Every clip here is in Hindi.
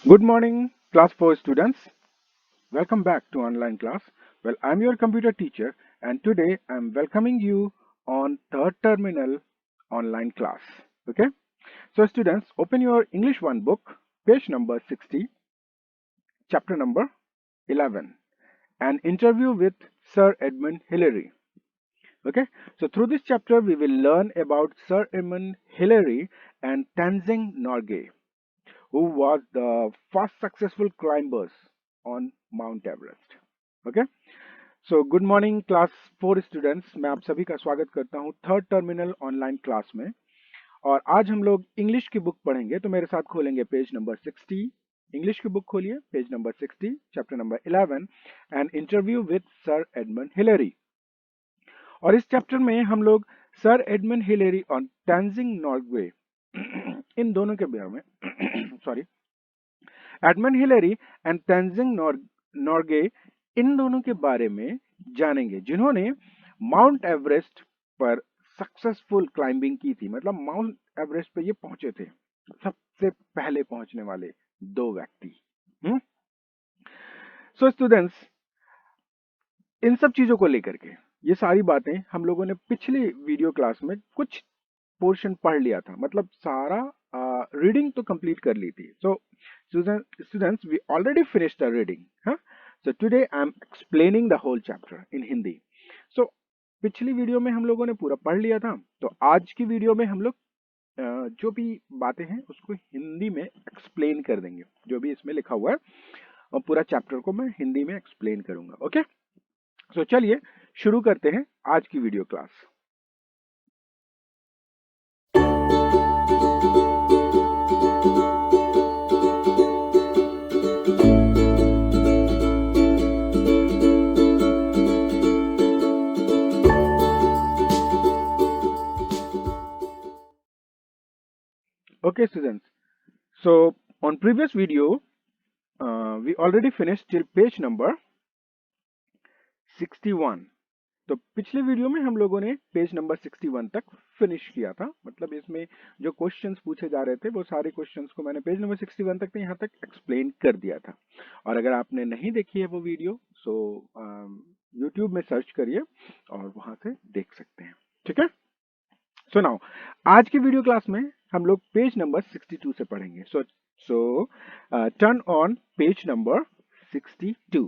Good morning, class 4 students. Welcome back to online class. Well, I'm your computer teacher and today I'm welcoming you on third terminal online class. Okay? So students, open your English 1 book, page number 60, chapter number 11, an interview with Sir Edmund Hillary. Okay? So through this chapter we will learn about Sir Edmund Hillary and Tenzing Norgay, who was the first successful climbers on Mount Everest. Okay so good morning class 4 students, मैं आप सभी का स्वागत करता हूं थर्ड टर्मिनल ऑनलाइन क्लास में। और आज हम लोग इंग्लिश की बुक पढ़ेंगे, तो मेरे साथ खोलेंगे पेज नंबर 60। इंग्लिश की बुक खोलिए, page number 60, chapter number 11, an interview with sir Edmund Hillary. और इस चैप्टर में हम लोग सर एडमंड हिलेरी और टेंजिंग नॉर्गे इन दोनों के बारे में sorry Edmund Hillary and Tenzing Norgay, इन दोनों के बारे में जानेंगे जिन्होंने माउंट एवरेस्ट पर सक्सेसफुल क्लाइंबिंग की थी। मतलब माउंट एवरेस्ट पे ये पहुंचे थे, सबसे पहले पहुंचने वाले दो व्यक्ति। सो स्टूडेंट्स, इन सब चीजों को लेकर के ये सारी बातें हम लोगों ने पिछली वीडियो क्लास में कुछ पोर्शन पढ़ लिया था, मतलब सारा रीडिंग तो कंप्लीट कर ली थी। सो students, we already finished the reading, huh? So today I am explaining the whole chapter in Hindi. so पिछली वीडियो में हम लोगों ने पूरा पढ़ लिया था, तो आज की वीडियो में हम लोग जो भी बातें हैं उसको हिंदी में एक्सप्लेन कर देंगे। जो भी इसमें लिखा हुआ है और पूरा चैप्टर को मैं हिंदी में एक्सप्लेन करूंगा। ओके, सो चलिए शुरू करते हैं आज की video class. Okay students, so on previous video we already finished till page number 61। तो पिछले वीडियो में हम लोगों ने पेज नंबर 61 तक फिनिश किया था। मतलब इसमें जो क्वेश्चंस पूछे जा रहे थे वो सारे क्वेश्चंस को मैंने पेज नंबर 61 तक यहाँ तक एक्सप्लेन कर दिया था। और अगर आपने नहीं देखी है वो वीडियो, सो यूट्यूब में सर्च करिए और वहां से देख सकते हैं। ठीक है, सो नाउ आज की वीडियो क्लास में हम लोग पेज नंबर 62 से पढ़ेंगे। सो turn on page number 62।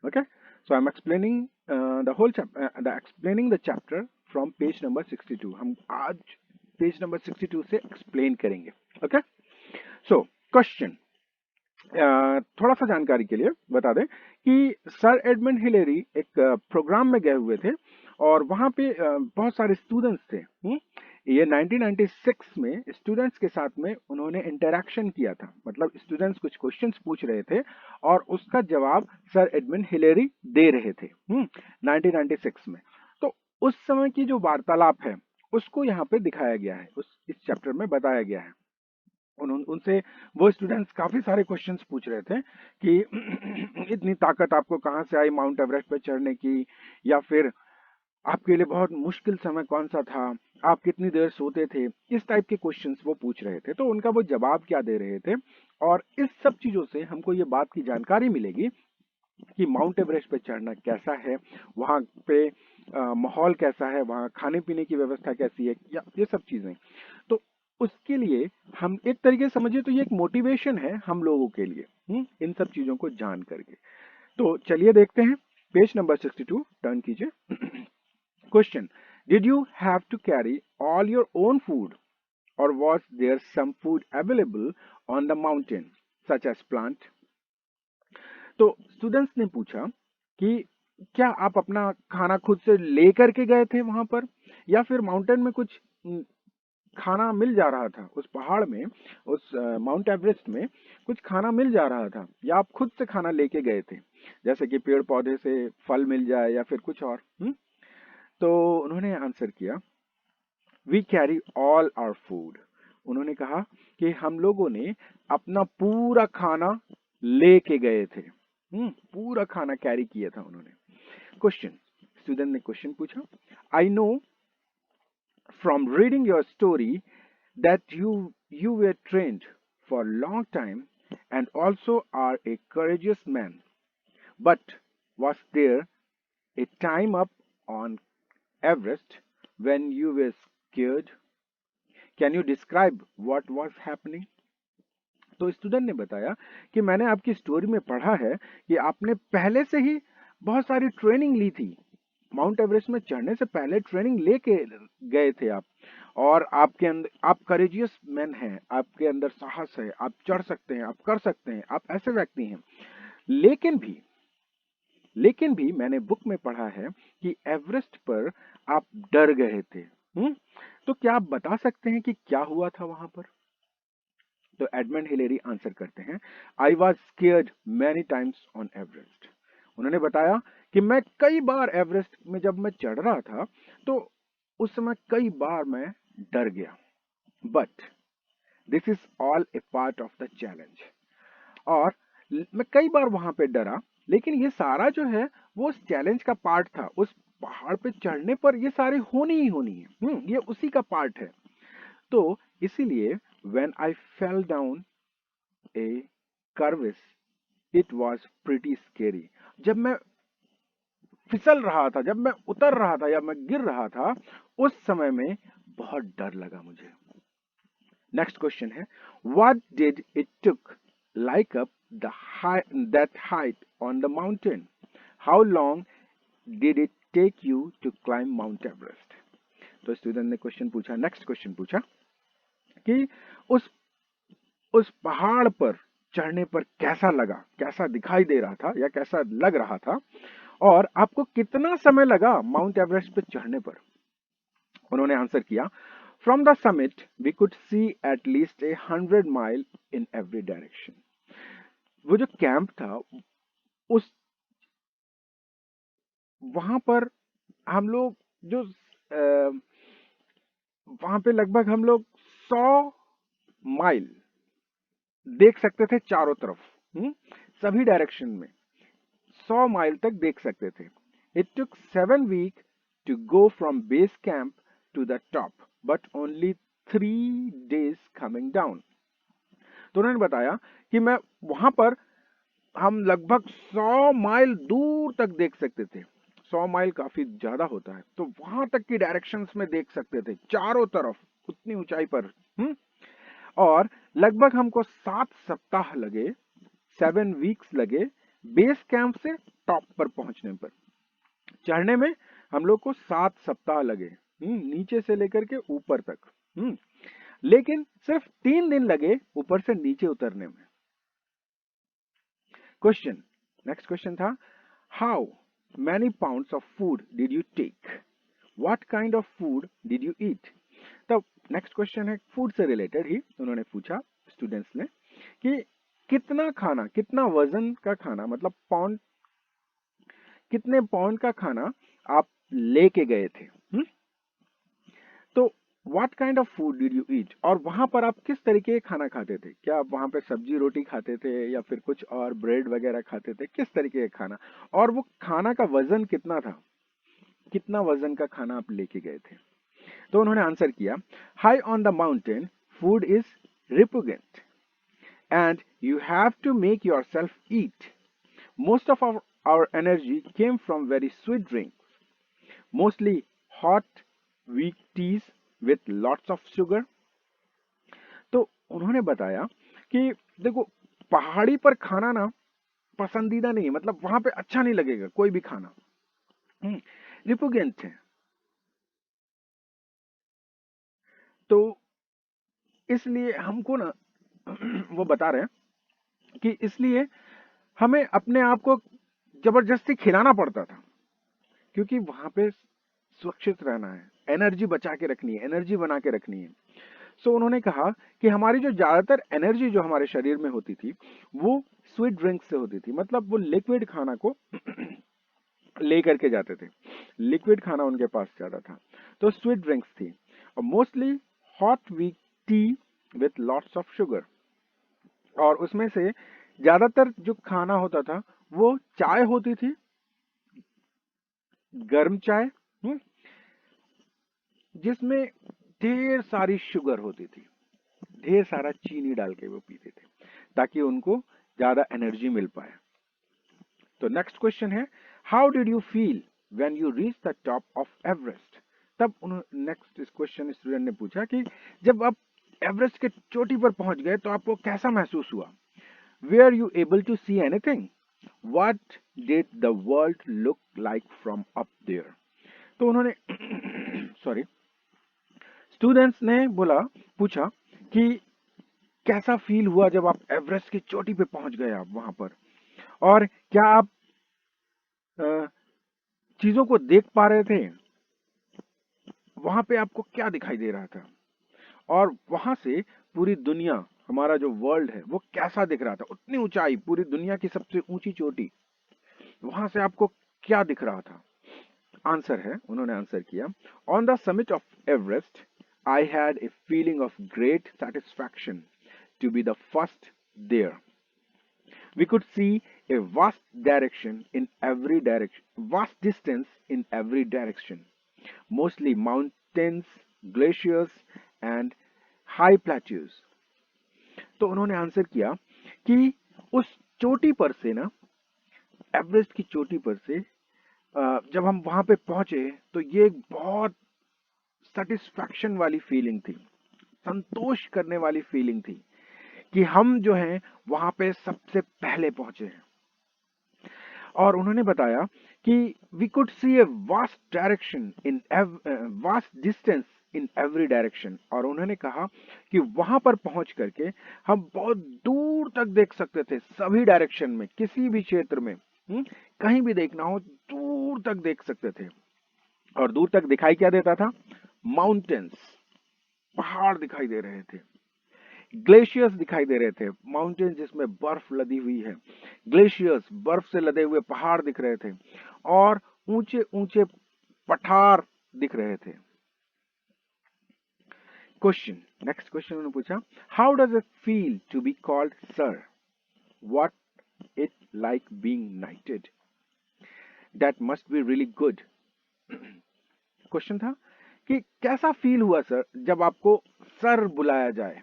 Okay, so I'm explaining explaining the chapter from page number 62। हम आज पेज नंबर 62 से एक्सप्लेन करेंगे। ओके, सो क्वेश्चन, थोड़ा सा जानकारी के लिए बता दें कि सर एडमंड हिलेरी एक प्रोग्राम में गए हुए थे और वहां पे बहुत सारे स्टूडेंट्स थे। ये 1996 में स्टूडेंट्स के साथ में उन्होंने इंटरैक्शन किया था। मतलब स्टूडेंट्स कुछ क्वेश्चंस पूछ रहे थे और उसका जवाब सर एडमंड हिलेरी दे रहे थे 1996 में। तो उस समय की जो वार्तालाप है उसको यहाँ पे दिखाया गया है, इस चैप्टर में बताया गया है। उनसे वो स्टूडेंट्स काफी सारे क्वेश्चंस पूछ रहे थे कि इतनी ताकत आपको कहाँ से आई माउंट एवरेस्ट पे चढ़ने की, या फिर आपके लिए बहुत मुश्किल समय कौन सा था, आप कितनी देर सोते थे। इस टाइप के क्वेश्चंस वो पूछ रहे थे, तो उनका वो जवाब क्या दे रहे थे। और इस सब चीजों से हमको ये बात की जानकारी मिलेगी कि माउंट एवरेस्ट पे चढ़ना कैसा है, वहाँ पे माहौल कैसा है, वहाँ खाने पीने की व्यवस्था कैसी है, या ये सब चीजें। तो उसके लिए हम एक तरीके से समझिए तो ये एक मोटिवेशन है हम लोगों के लिए इन सब चीजों को जान करके। तो चलिए देखते हैं पेज नंबर 62, टर्न कीजिए। Question, did you have to carry all your own food और was there some food available on the mountain such as plant. तो स्टूडेंट्स ने पूछा कि क्या आप अपना खाना खुद से लेकर के गए थे वहां पर, या फिर माउंटेन में कुछ खाना मिल जा रहा था, उस पहाड़ में, उस माउंट एवरेस्ट में कुछ खाना मिल जा रहा था, या आप खुद से खाना लेके गए थे, जैसे कि पेड़ पौधे से फल मिल जाए या फिर कुछ और। तो उन्होंने आंसर किया, we carry all our food. उन्होंने कहा कि हम लोगों ने अपना पूरा खाना लेके गए थे। पूरा खाना कैरी किया था उन्होंने। क्वेश्चन, स्टूडेंट ने क्वेश्चन पूछा, I know from reading your story that you were trained for long time and also are a courageous man. But was there a time up on Everest when you were scared? Can you describe what was happening? तो स्टूडेंट ने बताया कि मैंने आपकी स्टोरी में पढ़ा है कि आपने पहले से ही बहुत सारी ट्रेनिंग ली थी। माउंट एवरेस्ट में चढ़ने से पहले ट्रेनिंग लेके गए थे आप, और आपके अंदर आप करेजियस मैन हैं, आपके अंदर साहस है, आप चढ़ सकते हैं, आप कर सकते हैं, आप ऐसे व्यक्ति हैं। लेकिन भी मैंने बुक में पढ़ा है कि एवरेस्ट पर आप डर गए थे। तो क्या आप बता सकते हैं कि क्या हुआ था वहां पर? तो एडमंड हिलेरी आंसर करते हैं, I was scared many times on Everest. उन्होंने बताया कि मैं कई बार एवरेस्ट में जब मैं चढ़ रहा था तो उस समय कई बार मैं डर गया। But this is all A part of the challenge. और मैं कई बार वहां पे डरा, लेकिन ये सारा जो है वो उस चैलेंज का पार्ट था। उस पहाड़ पे चढ़ने पर ये सारी होनी ही होनी है। ये उसी का पार्ट है। तो इसीलिए when I fell down a crevice, it was pretty scary. जब मैं फिसल रहा था, जब मैं उतर रहा था या मैं गिर रहा था, उस समय में बहुत डर लगा मुझे। नेक्स्ट क्वेश्चन है, what did it took like up that height on the mountain? How long did it take you to climb Mount Everest? तो स्टूडेंट ने क्वेश्चन पूछा, नेक्स्ट क्वेश्चन पूछा कि उस पहाड़ पर चढ़ने पर कैसा लगा, कैसा दिखाई दे रहा था या कैसा लग रहा था, और आपको कितना समय लगा माउंट एवरेस्ट पे चढ़ने पर? उन्होंने आंसर किया, from the summit we could see at least 100 mile in every direction. वो जो कैंप था, उस वहां पर हम लोग जो वहां पे लगभग हम लोग 100 माइल देख सकते थे चारों तरफ। सभी डायरेक्शन में 100 माइल तक देख सकते थे। It took 7 week to go from base camp to the top, but only 3 days coming down. तो उन्होंने बताया कि मैं वहां पर हम लगभग 100 माइल दूर तक देख सकते थे। 100 माइल काफी ज्यादा होता है, तो वहां तक की डायरेक्शंस में देख सकते थे चारों तरफ, उतनी ऊंचाई पर। और लगभग हमको 7 सप्ताह लगे, 7 वीक्स लगे बेस कैंप से टॉप पर पहुंचने पर। चढ़ने में हम लोग को 7 सप्ताह लगे, नीचे से लेकर के ऊपर तक। लेकिन सिर्फ 3 दिन लगे ऊपर से नीचे उतरने में। क्वेश्चन, नेक्स्ट क्वेश्चन था, how many pounds of food did you take? What kind of food did you eat? तो नेक्स्ट क्वेश्चन है फूड से रिलेटेड ही। उन्होंने पूछा स्टूडेंट्स ने कि कितना खाना, कितना वजन का खाना, मतलब पाउंड, कितने पाउंड का खाना आप लेके गए थे? तो what kind of food did you ईट? और वहां पर आप किस तरीके का खाना खाते थे? क्या आप वहां पे सब्जी रोटी खाते थे या फिर कुछ और ब्रेड वगैरह खाते थे? किस तरीके का खाना, और वो खाना का वजन कितना था? कितना वजन का खाना आप लेके गए थे? तो उन्होंने आंसर किया, high on the mountain food is repugnant and you have to make yourself eat. Most of our energy came from very sweet drinks, mostly hot, weak teas with lots of sugar. तो उन्होंने बताया कि देखो, पहाड़ी पर खाना ना पसंदीदा नहीं है, मतलब वहां पे अच्छा नहीं लगेगा कोई भी खाना, रिपुगेंट है। तो इसलिए हमको ना वो बता रहे हैं कि इसलिए हमें अपने आप को जबरदस्ती खिलाना पड़ता था, क्योंकि वहां पे सुरक्षित रहना है, एनर्जी बचा के रखनी है, एनर्जी बना के रखनी है। सो उन्होंने कहा कि हमारी जो ज्यादातर एनर्जी जो हमारे शरीर में होती थी वो स्वीट ड्रिंक से होती थी, मतलब वो लिक्विड खाना को ले करके जाते थे, लिक्विड खाना उनके पास ज्यादा था, तो स्वीट ड्रिंक्स थी, और mostly hot weak tea with lots of sugar. और उसमें से ज्यादातर जो खाना होता था वो चाय होती थी, गर्म चाय, जिसमें ढेर सारी शुगर होती थी। ढेर सारा चीनी डाल के वो पीते थे ताकि उनको ज्यादा एनर्जी मिल पाए। तो नेक्स्ट क्वेश्चन है, how did you feel when you reach the top of Everest? तब उन्होंने नेक्स्ट क्वेश्चन स्टूडेंट ने पूछा कि जब आप एवरेस्ट के चोटी पर पहुंच गए तो आपको कैसा महसूस हुआ? Were you able to see anything? What did the world look like from up there? तो उन्होंने सॉरी स्टूडेंट्स ने पूछा कि कैसा फील हुआ जब आप एवरेस्ट की चोटी पे पहुंच गए आप वहां पर, और क्या आप चीजों को देख पा रहे थे? वहां पे आपको क्या दिखाई दे रहा था? और वहां से पूरी दुनिया, हमारा जो वर्ल्ड है वो कैसा दिख रहा था? उतनी ऊंचाई, पूरी दुनिया की सबसे ऊंची चोटी, वहां से आपको क्या दिख रहा था? आंसर है, उन्होंने आंसर किया, on the summit of Everest I had a feeling of great satisfaction to be the first there. We could see a vast distance in every direction, mostly mountains, glaciers and high plateaus. तो उन्होंने आंसर किया कि उस चोटी पर से ना, एवरेस्ट की चोटी पर से जब हम वहां पे पहुंचे तो ये एक बहुत सेटिस्फैक्शन वाली फीलिंग थी, संतोष करने वाली फीलिंग थी कि हम जो हैं वहां पे सबसे पहले पहुंचे हैं। और उन्होंने बताया कि we could see a vast distance in every direction, और उन्होंने कहा कि वहां पर पहुंच करके हम बहुत दूर तक देख सकते थे, सभी डायरेक्शन में, किसी भी क्षेत्र में, कहीं भी देखना हो दूर तक देख सकते थे। और दूर तक दिखाई क्या देता था? माउंटेन्स, पहाड़ दिखाई दे रहे थे, ग्लेशियर्स दिखाई दे रहे थे, माउंटेन जिसमें बर्फ लदी हुई है, ग्लेशियर्स, बर्फ से लदे हुए पहाड़ दिख रहे थे, और ऊंचे ऊंचे पठार दिख रहे थे। क्वेश्चन, नेक्स्ट क्वेश्चन उन्होंने पूछा, how does it feel to be called sir? What it like being knighted? That must be really good. Question था कि कैसा फील हुआ सर जब आपको सर बुलाया जाए,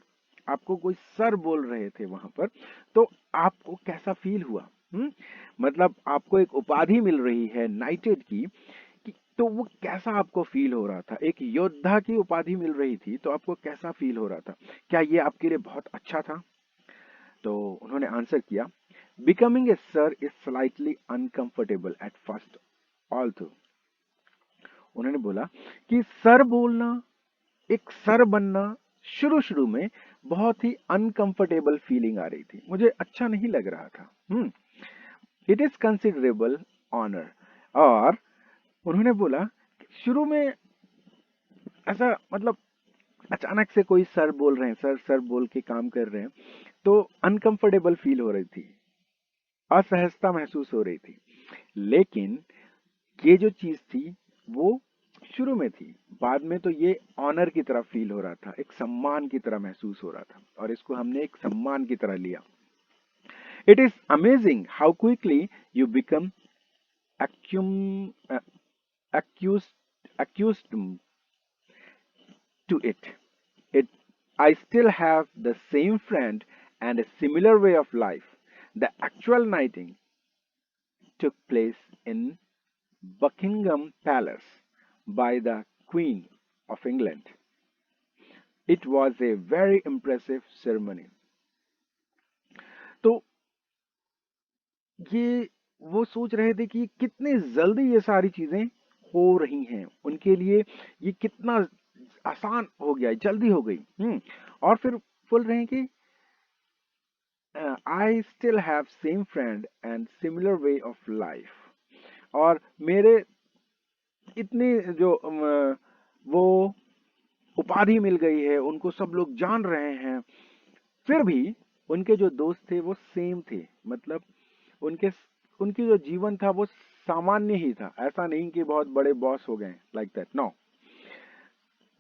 आपको कोई सर बोल रहे थे वहां पर, तो आपको कैसा फील हुआ? मतलब आपको एक उपाधि मिल रही है नाइटेड की, तो वो कैसा आपको फील हो रहा था? एक योद्धा की उपाधि मिल रही थी तो आपको कैसा फील हो रहा था? क्या ये आपके लिए बहुत अच्छा था? तो उन्होंने आंसर किया, becoming a sir is slightly uncomfortable at first also. उन्होंने बोला कि सर बोलना, एक सर बनना शुरू शुरू में बहुत ही अनकंफर्टेबल फीलिंग आ रही थी, मुझे अच्छा नहीं लग रहा था। It is considerable honour. और उन्होंने बोला शुरू में ऐसा, मतलब अचानक से कोई सर बोल रहे हैं, सर सर बोल के काम कर रहे हैं, तो अनकंफर्टेबल फील हो रही थी, असहजता महसूस हो रही थी। लेकिन ये जो चीज थी वो शुरू में थी, बाद में तो ये ऑनर की तरह फील हो रहा था, एक सम्मान की तरह महसूस हो रहा था, और इसको हमने एक सम्मान की तरह लिया। It is amazing how quickly you become accused to it. I still have the same friend and a similar way of life. The actual knighting took place in Buckingham Palace by the Queen of England. It was a very impressive ceremony. तो ये वो सोच रहे थे कि कितने जल्दी ये सारी चीजें हो रही हैं उनके लिए, ये कितना आसान हो गया, जल्दी हो गई। और फिर बोल रहे हैं कि I still have same friend and similar way of life, और मेरे इतनी जो वो उपाधि मिल गई है, उनको सब लोग जान रहे हैं, फिर भी उनके जो दोस्त थे वो सेम थे, मतलब उनके उनकी जो जीवन था वो सामान्य ही था, ऐसा नहीं कि बहुत बड़े बॉस हो गए, लाइक दैट, नो।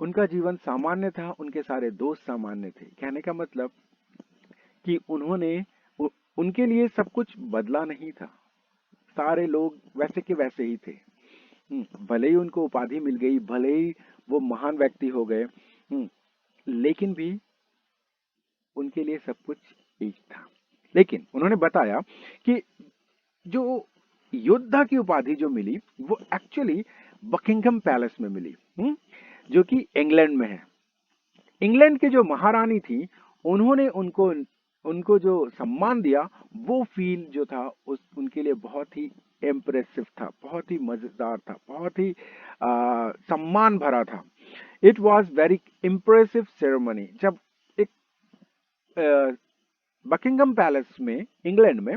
उनका जीवन सामान्य था, उनके सारे दोस्त सामान्य थे। कहने का मतलब कि उनके लिए सब कुछ बदला नहीं था, सारे लोग वैसे के वैसे ही थे। भले ही उनको उपाधि मिल गई, भले ही वो महान व्यक्ति हो गए, लेकिन भी उनके लिए सब कुछ एक था। लेकिन उन्होंने बताया कि जो योद्धा की उपाधि जो मिली वो एक्चुअली बकिंघम पैलेस में मिली, जो कि इंग्लैंड में है। इंग्लैंड की जो महारानी थी उन्होंने उनको उनको जो सम्मान दिया वो फील जो था उस उनके लिए बहुत ही इम्प्रेसिव था, बहुत ही मजेदार था, बहुत ही सम्मान भरा था। It was very impressive ceremony. जब एक बकिंघम पैलेस में इंग्लैंड में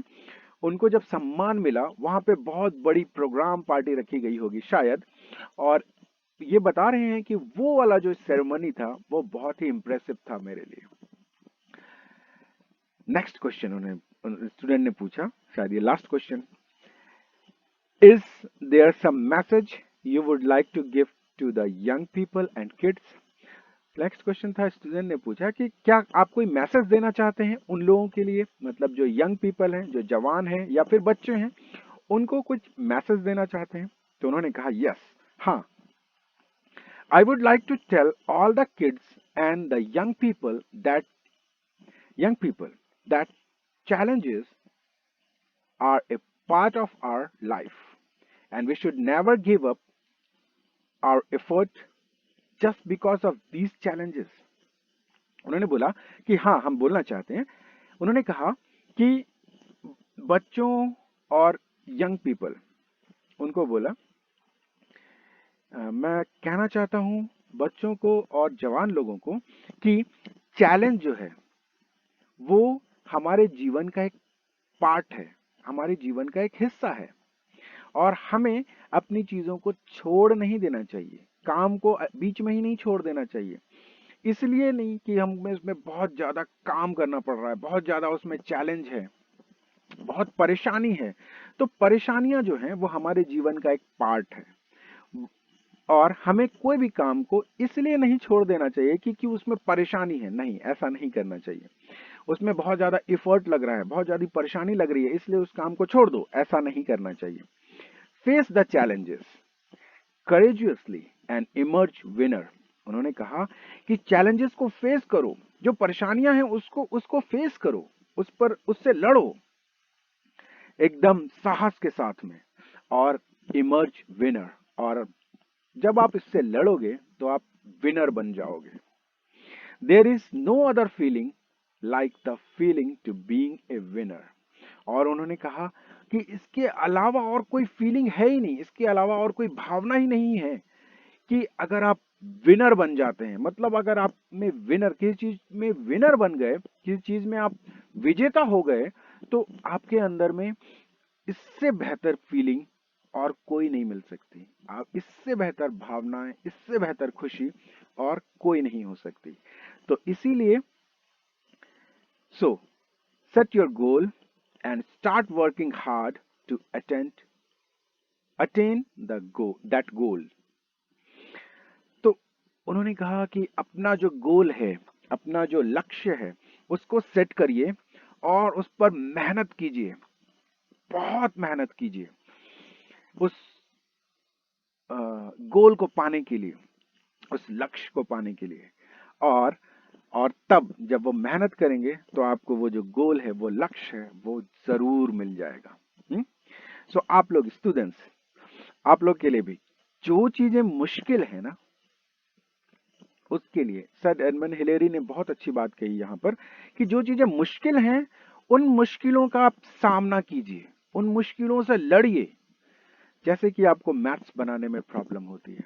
उनको जब सम्मान मिला, वहां पे बहुत बड़ी प्रोग्राम पार्टी रखी गई होगी शायद, और ये बता रहे हैं कि वो वाला जो सेरेमनी था वो बहुत ही इम्प्रेसिव था मेरे लिए। नेक्स्ट क्वेश्चन उन्हें स्टूडेंट ने पूछा, शायद ये last question, is there some message you would like to give to the young people and kids. Next question था, स्टूडेंट ने पूछा कि क्या आप कोई मैसेज देना चाहते हैं उन लोगों के लिए, मतलब जो यंग पीपल हैं, जो जवान हैं या फिर बच्चे हैं, उनको कुछ मैसेज देना चाहते हैं। तो उन्होंने कहा यस, हाँ, I would like to tell all the kids and the young people that challenges are a part of our life and we should never give up our effort just because of these challenges. उन्होंने बोला कि हाँ, हम बोलना चाहते हैं। उन्होंने कहा कि बच्चों और यंग पीपल, उनको बोला मैं कहना चाहता हूं बच्चों को और जवान लोगों को कि चैलेंज जो है वो हमारे जीवन का एक पार्ट है, हमारे जीवन का एक हिस्सा है, और हमें अपनी चीजों को छोड़ नहीं देना चाहिए, काम को बीच में ही नहीं छोड़ देना चाहिए। इसलिए नहीं कि हमें उसमें बहुत ज्यादा काम करना पड़ रहा है, बहुत ज्यादा उसमें चैलेंज है, बहुत परेशानी है, तो परेशानियां जो हैं वो हमारे जीवन का एक पार्ट है, और हमें कोई भी काम को इसलिए नहीं छोड़ देना चाहिए क्योंकि उसमें परेशानी है। नहीं, ऐसा नहीं करना चाहिए। उसमें बहुत ज्यादा एफर्ट लग रहा है, बहुत ज्यादा परेशानी लग रही है, इसलिए उस काम को छोड़ दो, ऐसा नहीं करना चाहिए। Face the challenges courageously and emerge winner. उन्होंने कहा कि चैलेंजेस को फेस करो, जो परेशानियां हैं उसको फेस करो, उससे लड़ो एकदम साहस के साथ में, और इमर्ज विनर, और जब आप इससे लड़ोगे तो आप विनर बन जाओगे। There is no other feeling like the feeling to being a winner. और उन्होंने कहा कि इसके अलावा और कोई फीलिंग है ही नहीं, इसके अलावा और कोई भावना ही नहीं है कि अगर आप विनर बन जाते हैं, मतलब अगर आप में विनर, किसी चीज में विनर बन गए, किसी चीज में आप विजेता हो गए, तो आपके अंदर में इससे बेहतर फीलिंग और कोई नहीं मिल सकती। आप इससे बेहतर भावनाएं, इससे बेहतर खुशी और कोई नहीं हो सकती। तो इसीलिए so set your goal and start working hard to attain that goal. तो उन्होंने कहा कि अपना जो गोल है, अपना जो लक्ष्य है, उसको सेट करिए और उस पर मेहनत कीजिए, बहुत मेहनत कीजिए उस गोल को पाने के लिए, उस लक्ष्य को पाने के लिए। और तब जब वो मेहनत करेंगे तो आपको वो जो गोल है, वो लक्ष्य है, वो जरूर मिल जाएगा। सो आप लोग स्टूडेंट्स, आप लोग के लिए भी जो चीजें मुश्किल है ना, उसके लिए सर एडमंड हिलेरी ने बहुत अच्छी बात कही यहाँ पर कि जो चीजें मुश्किल हैं उन मुश्किलों का आप सामना कीजिए, उन मुश्किलों से लड़िए। जैसे कि आपको मैथ्स बनाने में प्रॉब्लम होती है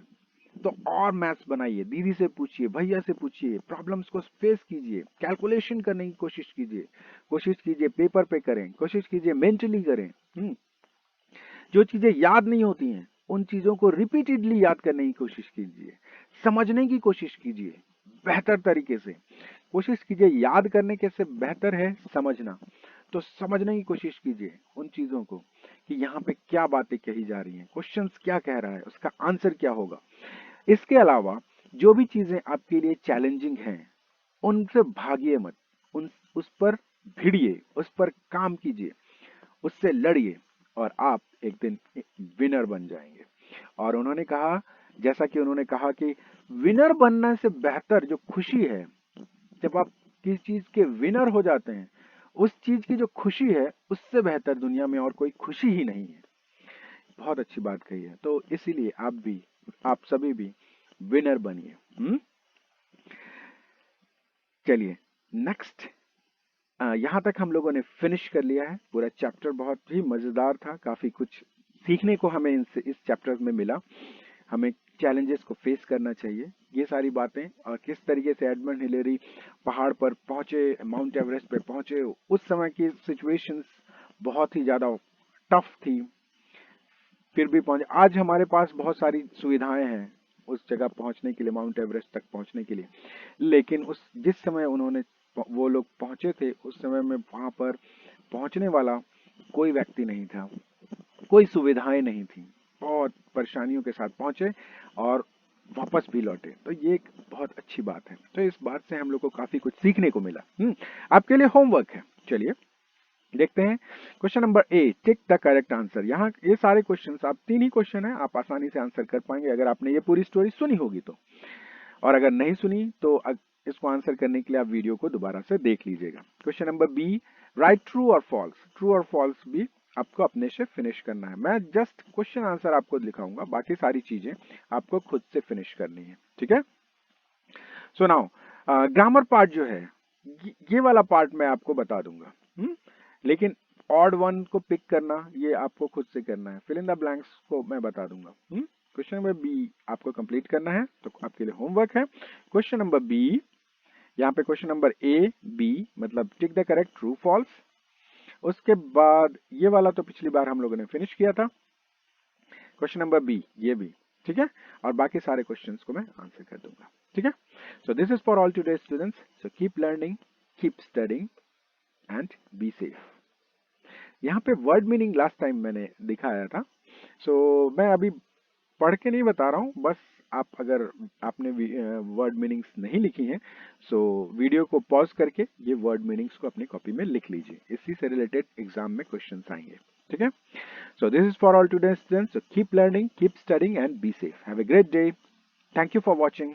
तो और मैथ्स बनाइए, दीदी से पूछिए, भैया से पूछिए, प्रॉब्लम्स को फेस कीजिए, कैलकुलेशन करने की कोशिश कीजिए, पेपर पे करें, कोशिश कीजिए मेंटली करें। जो चीजें याद नहीं होती हैं उन चीजों को रिपीटेडली याद करने की कोशिश कीजिए, समझने की कोशिश कीजिए, बेहतर तरीके से कोशिश कीजिए। याद करने के से बेहतर है समझना, तो समझने की कोशिश कीजिए उन चीजों को कि यहाँ पे क्या बातें कही जा रही हैं, क्वेश्चंस क्या कह रहा है, उसका आंसर क्या होगा। इसके अलावा जो भी चीजें आपके लिए चैलेंजिंग हैं उनसे भागिए मत, उस पर भिड़िए, उस पर काम कीजिए, उससे लड़िए, और आप एक दिन विनर बन जाएंगे। और उन्होंने कहा, जैसा कि उन्होंने कहा कि विनर बनने से बेहतर जो खुशी है, जब आप किसी चीज के विनर हो जाते हैं, उस चीज की जो खुशी है उससे बेहतर दुनिया में और कोई खुशी ही नहीं है। बहुत अच्छी बात कही है। तो इसीलिए आप सभी भी विनर बनिए। चलिए नेक्स्ट, यहाँ तक हम लोगों ने फिनिश कर लिया है पूरा चैप्टर। बहुत ही मजेदार था, काफी कुछ सीखने को हमें इस चैप्टर में मिला। हमें चैलेंजेस को फेस करना चाहिए, ये सारी बातें, और किस तरीके से एडमंड हिलेरी पहाड़ पर पहुंचे, माउंट एवरेस्ट पे पहुंचे। उस समय की सिचुएशंस बहुत ही ज्यादा टफ थी, फिर भी पहुंचे। आज हमारे पास बहुत सारी सुविधाएं हैं उस जगह पहुंचने के लिए, माउंट एवरेस्ट तक पहुंचने के लिए, लेकिन उस जिस समय वो लोग पहुंचे थे, उस समय में वहां पर पहुंचने वाला कोई व्यक्ति नहीं था, कोई सुविधाएं नहीं थी, बहुत परेशानियों के साथ पहुंचे और वापस भी लौटे। तो ये एक बहुत अच्छी बात है। तो इस बात से हम लोग को काफी कुछ सीखने को मिला। आपके लिए होमवर्क है, चलिए देखते हैं। Question number A, tick the correct answer. यहाँ ये सारे क्वेश्चंस, आप 3 ही क्वेश्चन है, आप आसानी से आंसर कर पाएंगे अगर आपने ये पूरी स्टोरी सुनी होगी तो, और अगर नहीं सुनी तो इसको आंसर करने के लिए आप वीडियो को दोबारा से देख लीजिएगा। Question number B, write true और फॉल्स। ट्रू और फॉल्स भी आपको अपने से फिनिश करना है। मैं जस्ट क्वेश्चन आंसर आपको दिखाऊंगा, बाकी सारी चीजें आपको खुद से फिनिश करनी है, ठीक है। सो नाउ ग्रामर पार्ट जो है, ये वाला पार्ट मैं आपको बता दूंगा, लेकिन ऑड वन को पिक करना ये आपको खुद से करना है। फिल इन द ब्लैंक्स को मैं बता दूंगा। क्वेश्चन नंबर बी आपको कंप्लीट करना है, तो आपके लिए होमवर्क है क्वेश्चन नंबर बी। यहाँ पे क्वेश्चन नंबर ए बी मतलब tick the correct true false. उसके बाद ये वाला तो पिछली बार हम लोगों ने फिनिश किया था, क्वेश्चन नंबर बी ये भी, ठीक है। और बाकी सारे क्वेश्चंस को मैं आंसर कर दूंगा, ठीक है। So this is for all today students. So keep learning, keep studying and be safe. यहाँ पे वर्ड मीनिंग लास्ट टाइम मैंने दिखाया था, सो मैं अभी पढ़ के नहीं बता रहा हूँ, बस आप अगर आपने वर्ड मीनिंग्स नहीं लिखी हैं, सो वीडियो को पॉज करके ये वर्ड मीनिंग्स को अपनी कॉपी में लिख लीजिए, इसी से रिलेटेड एग्जाम में क्वेश्चंस आएंगे, ठीक है। So this is for all today students. So keep learning, keep studying and be safe. Have a great day. Thank you for watching.